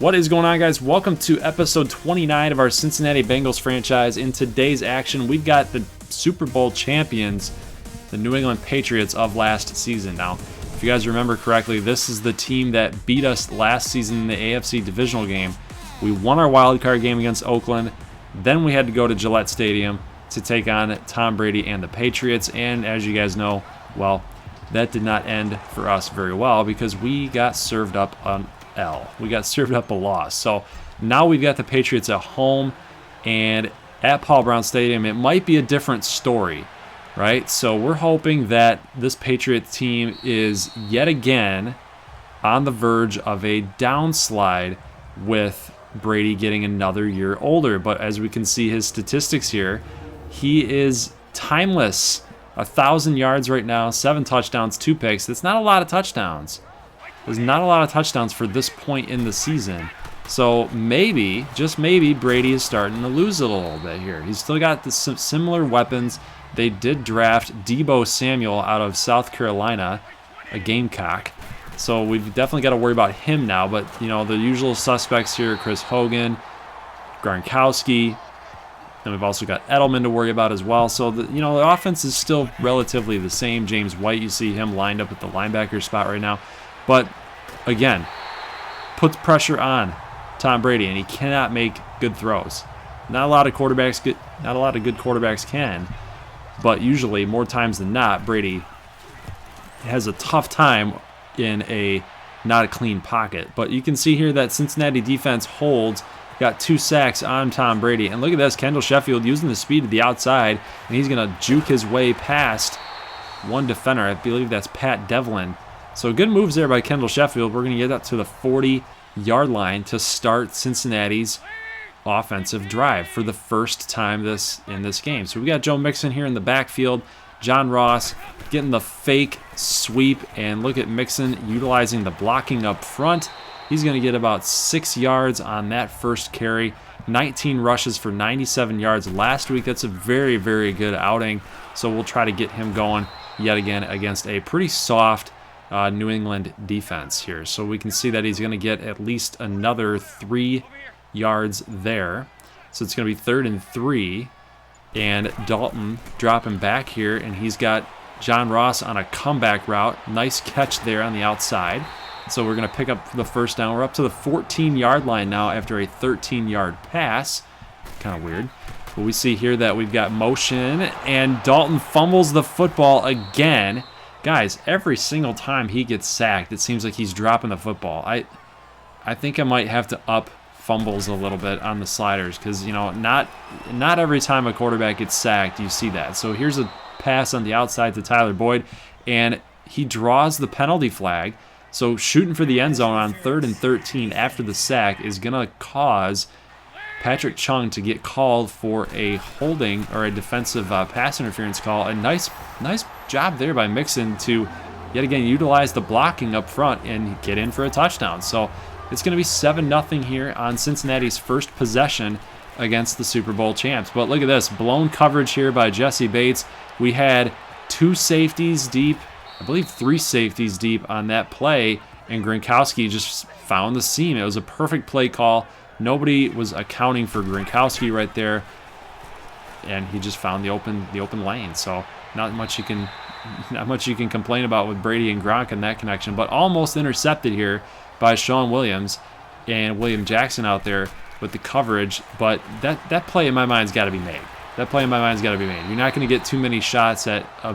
What is going on, guys? Welcome to episode 29 of our Cincinnati Bengals franchise. In today's action, we've got the Super Bowl champions, the New England Patriots of last season. Now, if you guys remember correctly, this is the team that beat us last season in the AFC Divisional game. We won our wild card game against Oakland. Then we had to go to Gillette Stadium to take on Tom Brady and the Patriots. And as you guys know, well, that did not end for us very well because we got served up an L. We got served up a loss. So now we've got the Patriots at home and at Paul Brown Stadium. It might be a different story, right? So we're hoping that this Patriots team is yet again on the verge of a downslide with Brady getting another year older. But as we can see his statistics here, he is timeless. 1,000 yards right now, 7 touchdowns, 2 picks. That's not a lot of touchdowns. There's not a lot of touchdowns for this point in the season. So maybe, just maybe, Brady is starting to lose a little bit here. He's still got the similar weapons. They did draft Deebo Samuel out of South Carolina, a Gamecock. So we've definitely got to worry about him now. But, you know, the usual suspects here, Chris Hogan, Gronkowski, and we've also got Edelman to worry about as well. So, the offense is still relatively the same. James White, you see him lined up at the linebacker spot right now. But, again, puts pressure on Tom Brady, and he cannot make good throws. Not a lot of good quarterbacks can, but usually, more times than not, Brady has a tough time in not a clean pocket. But you can see here that Cincinnati defense holds. Got 2 sacks on Tom Brady. And look at this, Kendall Sheffield using the speed to the outside, and he's going to juke his way past one defender. I believe that's Pat Devlin. So good moves there by Kendall Sheffield. We're going to get up to the 40-yard line to start Cincinnati's offensive drive for the first time in this game. So we got Joe Mixon here in the backfield. John Ross getting the fake sweep, and look at Mixon utilizing the blocking up front. He's going to get about 6 yards on that first carry. 19 rushes for 97 yards last week. That's a very, very good outing. So we'll try to get him going yet again against a pretty soft New England defense here. So we can see that he's going to get at least another 3 yards there. So it's going to be 3rd and 3. And Dalton dropping back here, and he's got John Ross on a comeback route. Nice catch there on the outside. So we're going to pick up the first down. We're up to the 14-yard line now after a 13-yard pass. Kind of weird. But we see here that we've got motion, and Dalton fumbles the football again. Guys, every single time he gets sacked, it seems like he's dropping the football. I think I might have to up fumbles a little bit on the sliders because, not every time a quarterback gets sacked you see that. So here's a pass on the outside to Tyler Boyd, and he draws the penalty flag. So shooting for the end zone on 3rd and 13 after the sack is going to cause Patrick Chung to get called for a holding or a defensive pass interference call. A nice job there by Mixon to yet again utilize the blocking up front and get in for a touchdown. So it's going to be 7-0 here on Cincinnati's first possession against the Super Bowl champs. But look at this, blown coverage here by Jesse Bates. We had 2 safeties deep, I believe 3 safeties deep on that play, and Gronkowski just found the seam. It was a perfect play call. Nobody was accounting for Gronkowski right there, and he just found the open lane. So not much you can complain about with Brady and Gronk in that connection, but almost intercepted here by Sean Williams and William Jackson out there with the coverage. But that play in my mind's got to be made. You're not going to get too many shots at a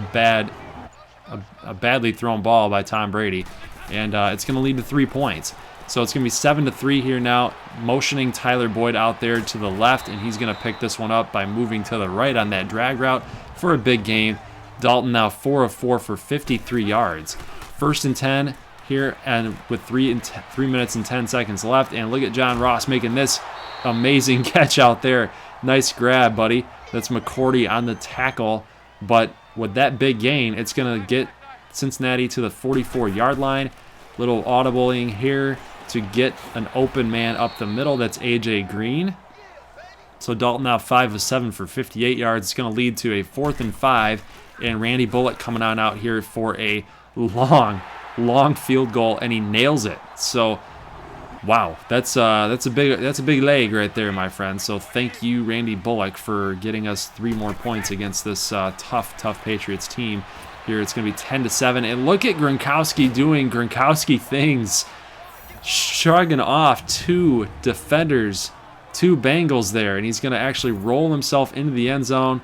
badly thrown ball by Tom Brady, and it's going to lead to 3 points. So it's going to be 7-3 here now, motioning Tyler Boyd out there to the left, and he's going to pick this one up by moving to the right on that drag route for a big gain. Dalton now 4 of 4 for 53 yards. 1st and 10 here, and with 3 minutes and 10 seconds left, and look at John Ross making this amazing catch out there. Nice grab, buddy. That's McCourty on the tackle, but with that big gain, it's going to get Cincinnati to the 44-yard line. Little audibling here to get an open man up the middle. That's A.J. Green. So Dalton now 5 of 7 for 58 yards. It's going to lead to a 4th and 5, and Randy Bullock coming on out here for a long field goal, and he nails it. So Wow, that's a big leg right there, my friend. So thank you, Randy Bullock, for getting us 3 more points against this tough Patriots team. Here it's going to be 10-7, and look at Gronkowski doing Gronkowski things, shrugging off 2 defenders, 2 Bengals there, and he's going to actually roll himself into the end zone,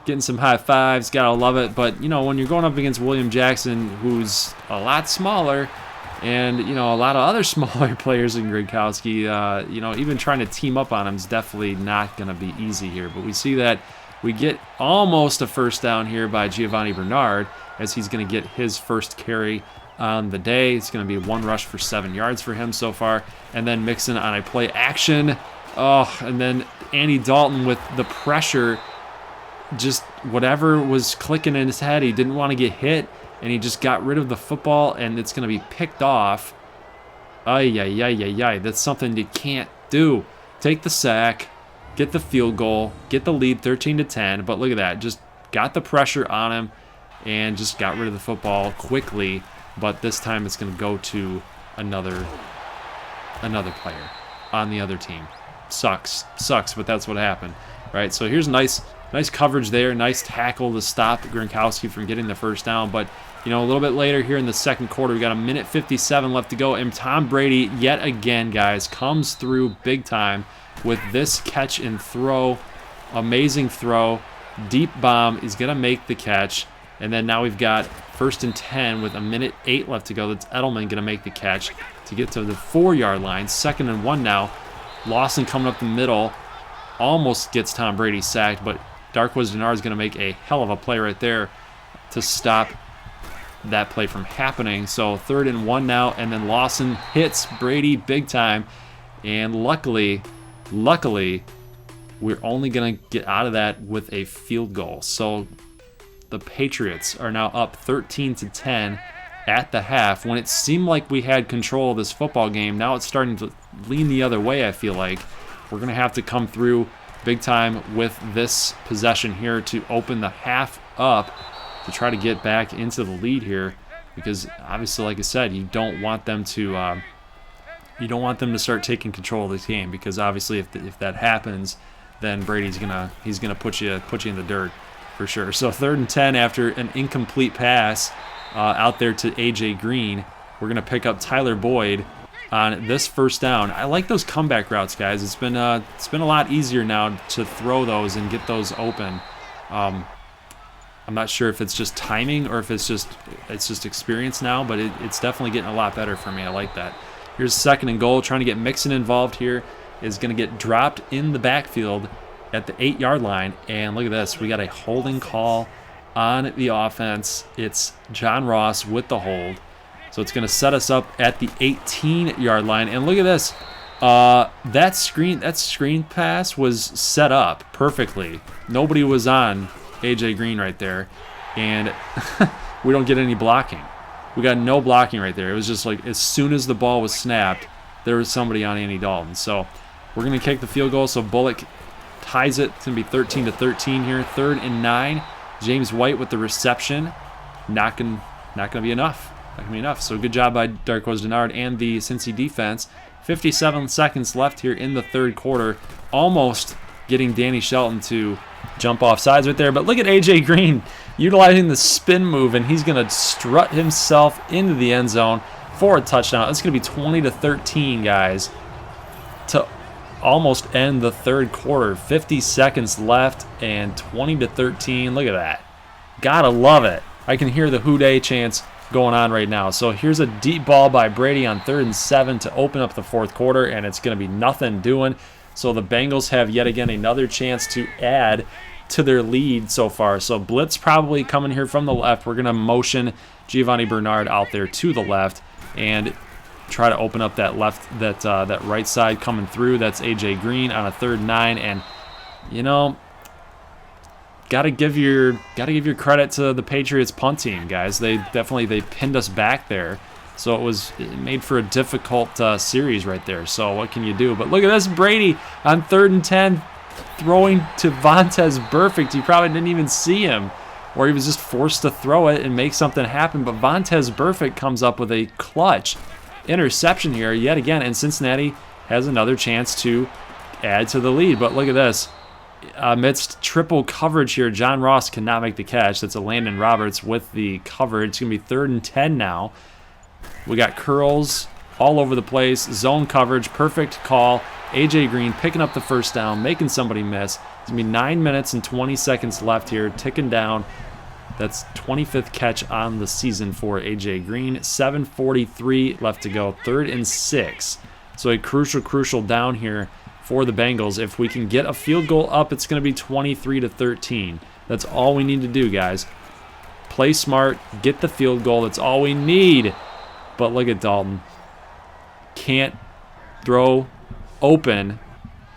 getting some high fives. Gotta love it. But you know, when you're going up against William Jackson, who's a lot smaller, and you know, a lot of other smaller players in Gronkowski, you know, even trying to team up on him is definitely not going to be easy here. But we see that we get almost a first down here by Giovanni Bernard, as he's going to get his first carry on the day. It's going to be 1 rush for 7 yards for him so far. And then Mixon on a play action. Oh, and then Andy Dalton with the pressure, just whatever was clicking in his head. He didn't want to get hit, and he just got rid of the football, and it's going to be picked off. Ay. That's something you can't do. Take the sack, get the field goal, get the lead 13-10. But look at that. Just got the pressure on him and just got rid of the football quickly. But this time it's going to go to another player on the other team. Sucks, but that's what happened, right? So here's nice coverage there, nice tackle to stop Gronkowski from getting the first down. But you know, a little bit later here in the second quarter, we got 1:57 left to go, and Tom Brady yet again, guys, comes through big time with this catch and throw. Amazing throw, deep bomb. He's gonna make the catch, and then now we've got 1st and 10 with 1:08 left to go. That's Edelman gonna make the catch to get to the 4-yard line. 2nd and 1 now. Lawson coming up the middle, almost gets Tom Brady sacked, but Darqueze Dennard is going to make a hell of a play right there to stop that play from happening. So 3rd and 1 now, and then Lawson hits Brady big time, and luckily, we're only going to get out of that with a field goal. So the Patriots are now up 13-10 at the half. When it seemed like we had control of this football game, now it's starting to lean the other way. I feel like we're going to have to come through big time with this possession here to open the half up to try to get back into the lead here, because obviously, like I said, you don't want them to start taking control of this game, because obviously if that happens, then Brady's gonna put you in the dirt for sure. So 3rd and 10 after an incomplete pass out there to AJ Green. We're gonna pick up Tyler Boyd on this first down. I like those comeback routes, guys. It's been a lot easier now to throw those and get those open. I'm not sure if it's just timing or if it's just experience now, but it's definitely getting a lot better for me. I like that. Here's 2nd and goal. Trying to get Mixon involved here. Is going to get dropped in the backfield at the 8-yard line. And look at this. We got a holding call on the offense. It's John Ross with the hold. So it's going to set us up at the 18-yard line. And look at this. That screen pass was set up perfectly. Nobody was on AJ Green right there. And we don't get any blocking. We got no blocking right there. It was just like as soon as the ball was snapped, there was somebody on Andy Dalton. So we're going to kick the field goal. So Bullock ties it. It's going to be 13-13 here. 3rd and 9. James White with the reception. Not going to be enough. Not going to be enough. So good job by Darqueze Dennard and the Cincy defense. 57 seconds left here in the 3rd quarter. Almost getting Danny Shelton to jump off sides right there. But look at AJ Green utilizing the spin move, and he's going to strut himself into the end zone for a touchdown. It's going to be 20-13, guys, to almost end the 3rd quarter. 50 seconds left and 20-13. Look at that. Gotta love it. I can hear the Houday chants going on right now. So here's a deep ball by Brady on 3rd and 7 to open up the 4th quarter, and it's going to be nothing doing. So the Bengals have yet again another chance to add to their lead so far. So blitz probably coming here from the left. We're going to motion Giovanni Bernard out there to the left and try to open up that that right side coming through. That's AJ Green on a 3rd and 9, and you know, gotta give your credit to the Patriots punt team, guys. They pinned us back there. So it made for a difficult series right there. So what can you do? But look at this, Brady on 3rd and 10, throwing to Vontaze Burfict. You probably didn't even see him, or he was just forced to throw it and make something happen. But Vontaze Burfict comes up with a clutch interception here yet again, and Cincinnati has another chance to add to the lead. But look at this. Amidst triple coverage here, John Ross cannot make the catch. That's a Landon Roberts with the coverage. It's going to be 3rd and 10 now. We got curls all over the place. Zone coverage, perfect call. A.J. Green picking up the first down, making somebody miss. It's going to be 9 minutes and 20 seconds left here, ticking down. That's 25th catch on the season for A.J. Green. 7:43 left to go, 3rd and 6. So a crucial down here for the Bengals. If we can get a field goal up, it's going to be 23-13. That's all we need to do, guys. Play smart, get the field goal. That's all we need. But look at Dalton. Can't throw open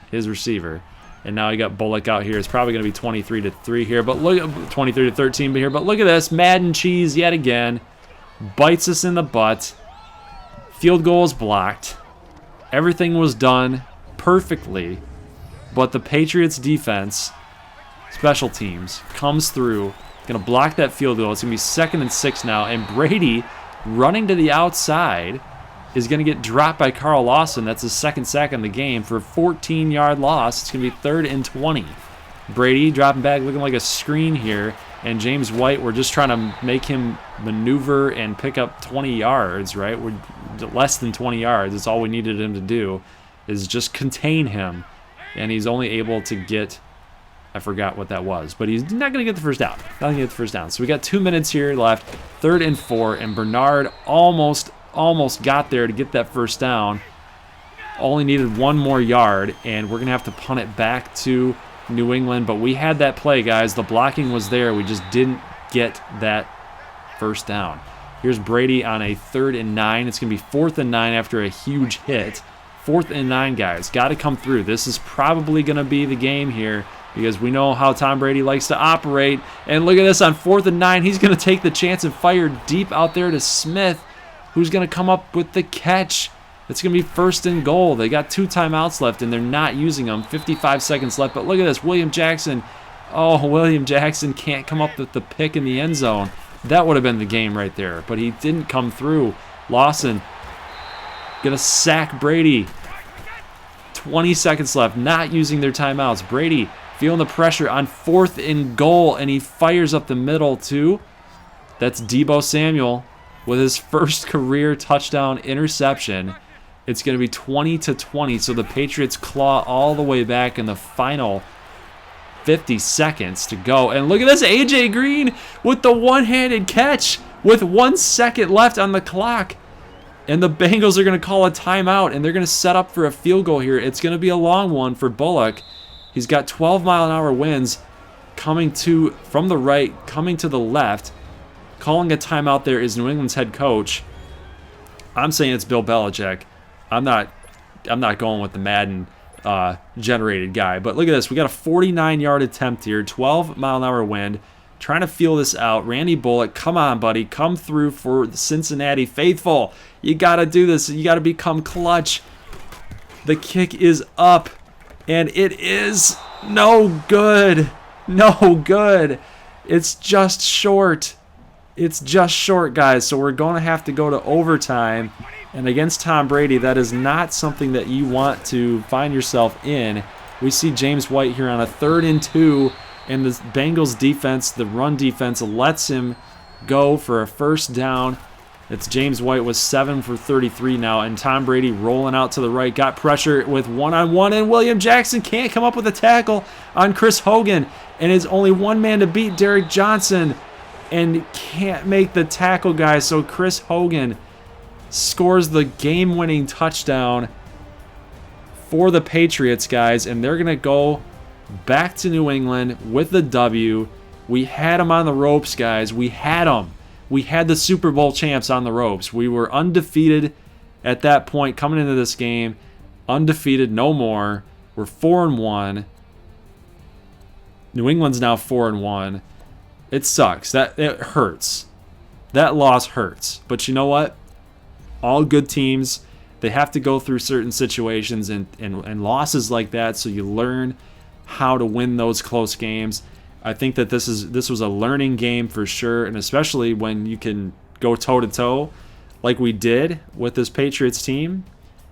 his receiver. And now you got Bullock out here. It's probably going to be 23-3 here, but look at 23-13 here. But look at this, Madden cheese yet again. Bites us in the butt. Field goal is blocked. Everything was done perfectly, but the Patriots defense, special teams, comes through, going to block that field goal. It's going to be 2nd and 6 now, and Brady running to the outside is going to get dropped by Carl Lawson. That's his 2nd sack in the game for a 14-yard loss. It's going to be 3rd and 20. Brady dropping back, looking like a screen here, and James White, we're just trying to make him maneuver and pick up 20 yards, right? We're less than 20 yards. That's all we needed him to do, is just contain him, and he's only able to get, I forgot what that was, but he's not going to get the first down. Not going to get the first down. So we got 2 minutes here left, 3rd and 4, and Bernard almost got there to get that first down. Only needed 1 more yard, and we're going to have to punt it back to New England, but we had that play, guys. The blocking was there. We just didn't get that first down. Here's Brady on a 3rd and 9. It's going to be 4th and 9 after a huge hit. 4th and 9, guys. Got to come through. This is probably going to be the game here because we know how Tom Brady likes to operate. And look at this on 4th and 9. He's going to take the chance and fire deep out there to Smith, who's going to come up with the catch. It's going to be 1st and goal. They got 2 timeouts left, and they're not using them. 55 seconds left. But look at this. William Jackson. Oh, William Jackson can't come up with the pick in the end zone. That would have been the game right there. But he didn't come through. Lawson going to sack Brady. 20 seconds left. Not using their timeouts. Brady feeling the pressure on 4th and goal, and he fires up the middle too. That's Deebo Samuel with his first career touchdown interception. It's going to be 20-20, so the Patriots claw all the way back in the final 50 seconds to go. And look at this, A.J. Green with the one-handed catch with 1 second left on the clock. And the Bengals are going to call a timeout, and they're going to set up for a field goal here. It's going to be a long one for Bullock. He's got 12-mile-an-hour winds coming from the right, coming to the left. Calling a timeout there is New England's head coach. I'm saying it's Bill Belichick. I'm not going with the Madden generated guy. But look at this. We got a 49-yard attempt here. 12-mile-an-hour wind. Trying to feel this out. Randy Bullock, come on, buddy. Come through for the Cincinnati faithful. You got to do this. You got to become clutch. The kick is up. And it is no good. No good. It's just short. It's just short, guys. So we're going to have to go to overtime. And against Tom Brady, that is not something that you want to find yourself in. We see James White here on a 3rd and 2. And the Bengals defense, the run defense, lets him go for a first down. It's James White with 7 for 33 now. And Tom Brady rolling out to the right. Got pressure with one-on-one. And William Jackson can't come up with a tackle on Chris Hogan. And is only one man to beat, Derek Johnson. And can't make the tackle, guys. So Chris Hogan scores the game-winning touchdown for the Patriots, guys. And they're going to go back to New England with the W. We had them on the ropes, guys. We had them. We had the Super Bowl champs on the ropes. We were undefeated at that point coming into this game. Undefeated, no more. We're 4-1. New England's now 4-1. It sucks. It hurts. That loss hurts. But you know what? All good teams, they have to go through certain situations and losses like that, so you learn how to win those close games. I think that this was a learning game for sure, and especially when you can go toe-to-toe like we did with this Patriots team,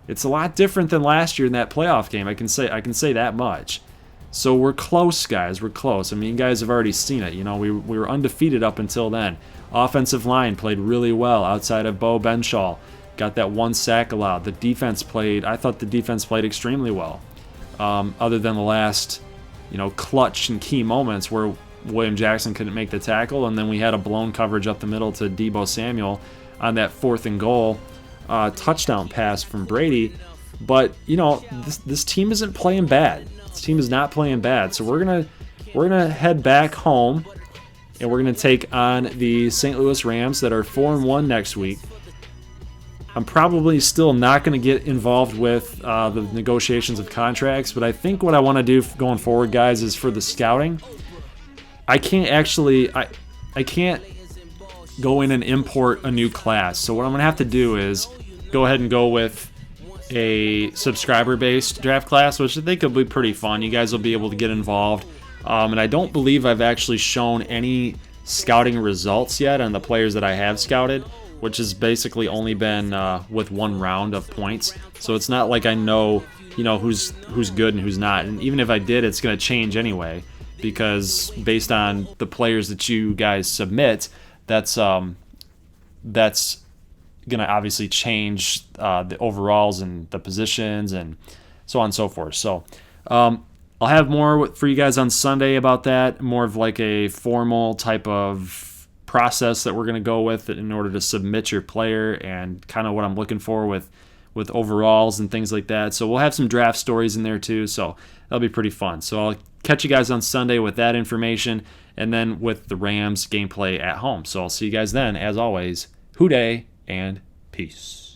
it's a lot different than last year in that playoff game. I can say that much. So we're close, guys. We're close. I mean, you guys have already seen it. You know, we were undefeated up until then. Offensive line played really well outside of Bo Benshaw. Got that 1 sack allowed. I thought the defense played extremely well. Other than the last, clutch and key moments where William Jackson couldn't make the tackle, and then we had a blown coverage up the middle to Deebo Samuel on that 4th and goal touchdown pass from Brady. But this team isn't playing bad. This team is not playing bad. So we're gonna head back home, and we're gonna take on the St. Louis Rams that are 4-1 next week. I'm probably still not going to get involved with the negotiations of contracts, but I think what I want to do going forward, guys, is for the scouting. I can't go in and import a new class. So what I'm going to have to do is go ahead and go with a subscriber-based draft class, which I think will be pretty fun. You guys will be able to get involved. And I don't believe I've actually shown any scouting results yet on the players that I have scouted, which has basically only been with 1 round of points. So it's not like I know, who's good and who's not. And even if I did, it's going to change anyway, because based on the players that you guys submit, that's going to obviously change the overalls and the positions and so on and so forth. So I'll have more for you guys on Sunday about that, more of like a formal type of process that we're going to go with in order to submit your player, and kind of what I'm looking for with overalls and things like that. So we'll have some draft stories in there too, so that'll be pretty fun. So I'll catch you guys on Sunday with that information, and then with the Rams gameplay at home. So I'll see you guys then. As always, hoo-day and peace.